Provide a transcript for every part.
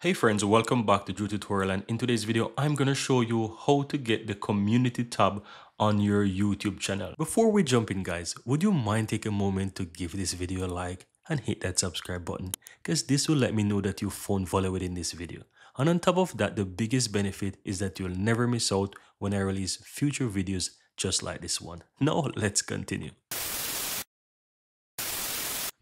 Hey friends, welcome back to Drew Tutorial, and in today's video I'm gonna show you how to get the community tab on your YouTube channel. Before we jump in guys, would you mind take a moment to give this video a like and hit that subscribe button, because this will let me know that you found value within this video. And on top of that, the biggest benefit is that you'll never miss out when I release future videos just like this one. Now let's continue.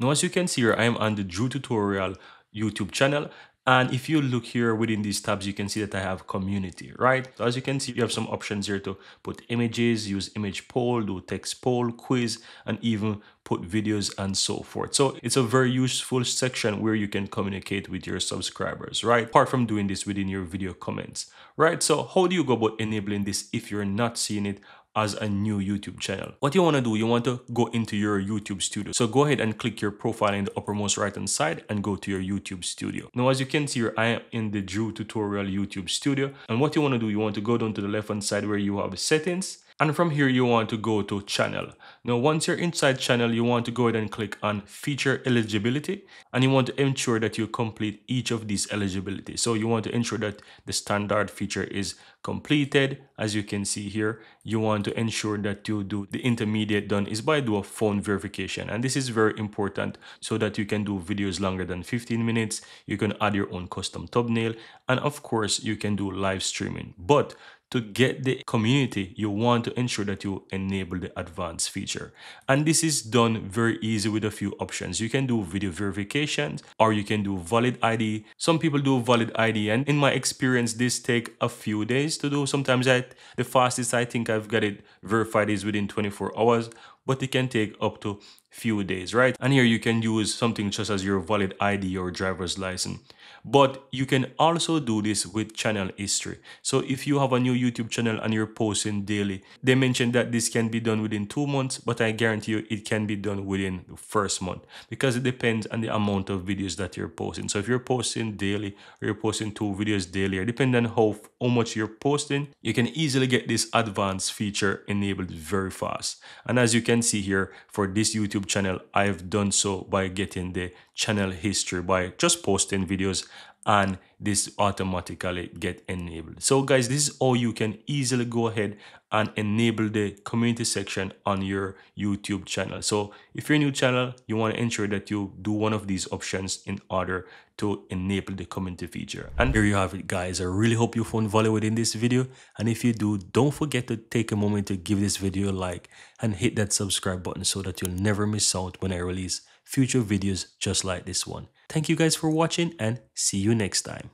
Now, as you can see here, I am on the Drew Tutorial YouTube channel. And if you look here within these tabs, you can see that I have community, right? So as you can see, you have some options here to put images, use image poll, do text poll, quiz, and even put videos and so forth. So it's a very useful section where you can communicate with your subscribers, right? Apart from doing this within your video comments, right? So how do you go about enabling this if you're not seeing it as a new YouTube channel? What you want to do, you want to go into your YouTube studio. So go ahead and click your profile in the uppermost right hand side and go to your YouTube studio. Now, as you can see here, I am in the Drew Tutorial YouTube studio. And what you want to do, you want to go down to the left hand side where you have settings. And from here, you want to go to channel. Now, once you're inside channel, you want to go ahead and click on feature eligibility. And you want to ensure that you complete each of these eligibility. So you want to ensure that the standard feature is completed. As you can see here, you want to ensure that you do the intermediate done is by do a phone verification. And this is very important so that you can do videos longer than 15 minutes. You can add your own custom thumbnail. And of course, you can do live streaming. But to get the community, you want to ensure that you enable the advanced feature. And this is done very easy with a few options. You can do video verifications, or you can do valid ID. Some people do valid ID, and in my experience, this take a few days to do. Sometimes the fastest I think I've got it verified is within 24 hours, but it can take up to few days, right? And here you can use something such as your valid ID or driver's license. But you can also do this with channel history. So if you have a new YouTube channel and you're posting daily, they mentioned that this can be done within 2 months, but I guarantee you it can be done within the first month, because it depends on the amount of videos that you're posting. So if you're posting daily, or you're posting 2 videos daily, or depending on how much you're posting, you can easily get this advanced feature enabled very fast. And as you can see here, for this YouTube channel, I've done so by getting the channel history by just posting videos, and this automatically get enabled. So guys, this is how you can easily go ahead and enable the community section on your YouTube channel. So if you're a new channel, you want to ensure that you do one of these options in order to enable the community feature. And here you have it guys. I really hope you found value within this video, and if you do, don't forget to take a moment to give this video a like and hit that subscribe button so that you'll never miss out when I release future videos just like this one. Thank you guys for watching, and see you next time.